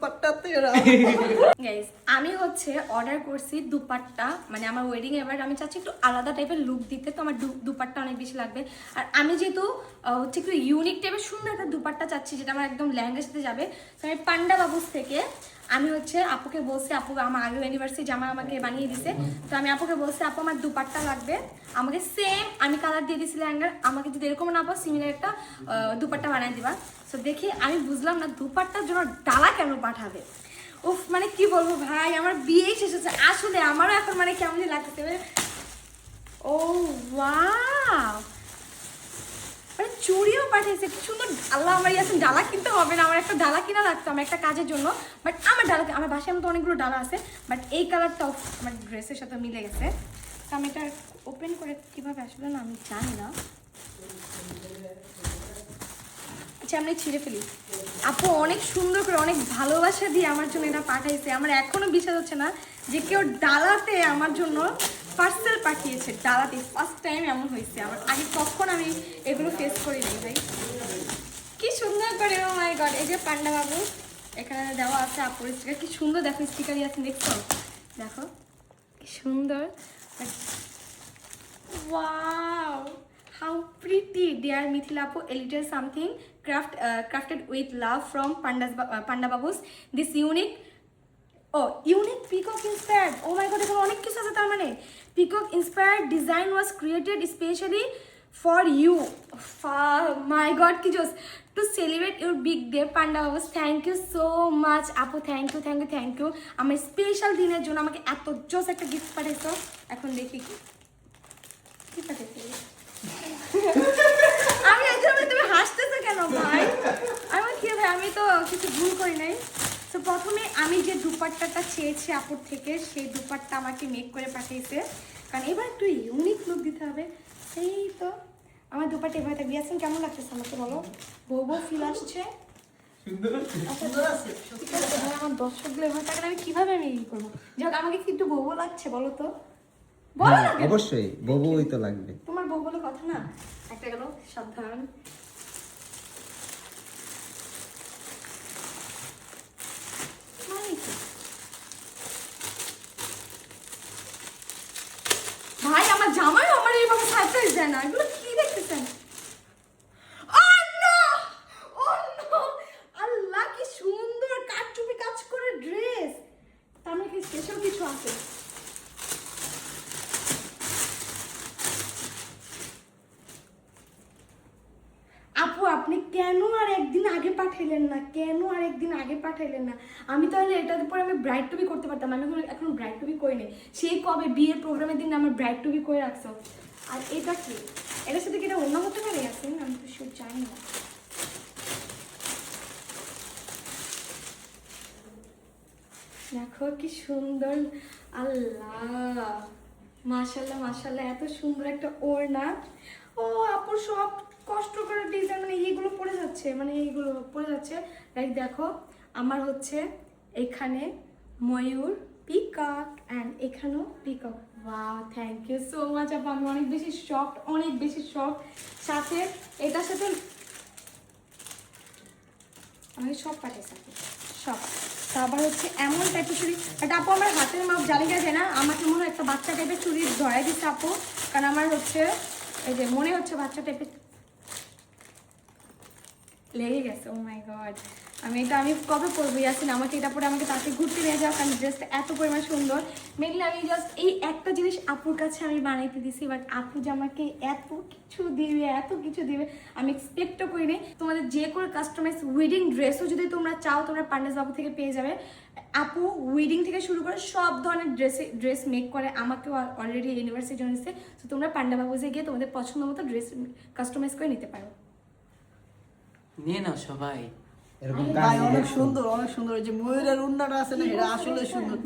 দুপাট্টা তেরা। গাইস আমি হচ্ছে অর্ডার করছি দুপাট্টা, মানে আমার ওয়েডিং এবার আমি চাচ্ছি একটু আলাদা টাইপের লুক দিতে, তো আমার দুপাট্টা অনেক বেশি লাগবে। আর আমি যেহেতু হচ্ছে একটু ইউনিক টাইপের সুন্দর একটা দুপাট্টা চাচ্ছি যেটা আমার একদম লেহেঙ্গার সাথে যাবে, তো আমি পান্ডা বাবুস থেকে আমি হচ্ছে আপুকে বলছি, আপু আমার আগের ইউনিভার্সিটি জামা আমাকে বানিয়ে দিছে, তো আমি আপুকে বলছি আপু আমার দুপাট্টা লাগবে, আমাকে সেম আমি কালার দিয়ে দিয়েছি লেহেঙ্গার, আমাকে যদি এরকম না পাও সিমিলার একটা দুপাট্টা বানিয়ে দিবা। তো দেখি আমি বুঝলাম না দুপাট্টার জন্য ডালা কেন পাঠাবে। উফ মানে কি বলবো ভাই, আমার বিয়ে শেষ হচ্ছে আসলে, আমারও এখন মানে কেমন লাগতেছে। ও ওয়াও, মানে চুড়িও পাঠিয়েছে, কি সুন্দর ডালা। আমার এখন ডালা কিনতে হবে না, আমার একটা ডালা কিনা লাগতো আমার একটা কাজের জন্য, বাট আমার ডালা, আমার বাসায় মতো অনেকগুলো ডালা আছে, বাট এই কালারটাও আমার ড্রেসের সাথে মিলে গেছে। তো আমি এটা ওপেন করে কিভাবে আসলে না আমি জানি না। আচ্ছা আমি ছিঁড়ে ফেলি। আপু অনেক সুন্দর করে অনেক ভালোবাসা দিয়ে আমার জন্য এটা পাঠাইছে, আমার এখনো বিশ্বাস হচ্ছে না যে কেউ ডালাতে আমার জন্য পার্সেল পাঠিয়েছে। ডালাতে ফার্স্ট টাইম এমন হয়েছে, আমার আগে কখন আমি এগুলো ফেস করি নাই ভাই। কি সুন্দর করে, ও মাই গড। এই যে পান্ডা বাবু এখানে দেওয়া আছে আপুর স্টিকার, কি সুন্দর দেখো স্টিকারই আছে, দেখছো দেখো কি সুন্দর। Wow, how pretty, dear Mithila Apu, a little something crafted with love from Panda Babus. This unique peacock inspired. Oh my god, এখানে অনেক কিছু আছে তার মানে। Peacock inspired design was created especially for you. My god, কি জোস। To celebrate your big day, Panda Babus, thank you so much. আপু thank you. আমার স্পেশাল দিনের জন্য আমাকে এত জোস একটা গিফট পাঠিয়েছো। এখন দেখি কি আমি একদম, তুমি হাসতেছো কেন ভাই? আমি কি ভাই, আমি তো কিছু ভুল করি নাই। তো প্রথমে আমি যে দুপাট্টাটা চেয়েছি আপুর থেকে, সেই দুপাট্টা আমাকে মেক করে পাঠিয়েছে, কারণ এবার একটু ইউনিক লুক দিতে হবে। সেই তো আমার দুপাট্টা এবার থাকবে। ইয়াসিন কেমন লাগতেছে আমাকে বলো? বউ ফিল আসছে? আমার দর্শকগুলো এবার থাকলে আমি কিভাবে আমি ই করবো? যাক আমাকে কি একটু বউ লাগছে বলো তো? অবশ্যই বউই তো লাগবে। তোমার বউ বলে কথা না। একটা গেল, সাবধান। ভাই আমার জামাই আমার এইভাবে সারপ্রাইজ দেয় না, এগুলো কি দেখতেছেন? আল্লাহ কি সুন্দর কাটচুপি কাজ করে ড্রেস, তার মানে কি স্পেশাল কিছু আছে? আপু আপনি কেন আর একদিন আগে পাঠাইলেন না? আমি তাহলে এটার উপর আমি ব্রাইড টু বি করতে পারতাম। আমি এখন ব্রাইড টু বি করি নাই, সেই কবে বিয়ের প্রোগ্রামের দিন আমার ব্রাইড টু বি করে রাখছো। আর এটা কি, এটার সাথে কি এটা অন্য হতে পারে? আসেন আমি তো সব জানি না। দেখো কি সুন্দর, আল্লাহ মাশাআল্লাহ, এত সুন্দর একটা ওড়না। ও আপুর সব কষ্ট করে ডিজাইন, মানে এইগুলো পড়ে যাচ্ছে, লাইক দেখো আমার হচ্ছে এখানে ময়ূর, পিকক, অ্যান্ড এখানেও peacock. Wow, thank you so much আপু, আমি অনেক বেশি শকড। সাথে এটার সাথে আমি সব পাঠিয়েছি সব। তারপর হচ্ছে এমন টাইপের চুড়ি, এটা আপু আমার হাতের মাপ জালিকা যায় না, আমাকে মনে হয় একটা বাচ্চা টাইপের চুড়ি ধরাই দিচ্ছে আপু, কারণ আমার হচ্ছে এই যে মনে হচ্ছে বাচ্চা টাইপের লেগে গেছে। ও মাই গড, আমি কবে পরবো? ইয়াসিন আমাকে এটা পরে আমাকে তাকে ঘুরতে নিয়ে যাও, কারণ ড্রেসটা এত পরিমাণ সুন্দর। মেনলি আমি জাস্ট এই একটা জিনিস আপুর কাছে আমি বানাইতে দিছি, বাট আপু যে আমাকে এত কিছু দিবে আমি এক্সপেক্টও করিনি। তোমাদের যে কোনো কাস্টমাইজ ওয়েডিং ড্রেসও যদি তোমরা চাও, তোমরা পান্ডাস বাবু থেকে পেয়ে যাবে। আপু ওয়েডিং থেকে শুরু করে সব ধরনের ড্রেস মেক করে, আমাকেও অলরেডি ইউনিভার্সিটি জানিয়েছে। তো তোমরা পান্ডা বাবুজে গিয়ে তোমাদের পছন্দ মতো ড্রেস কাস্টমাইজ করে নিতে পারো। নিয়ে নাও সবাই। এরকম অনেক সুন্দর, যে ময়ূরের উন্নাটা আছে না, এটা আসলে সুন্দর।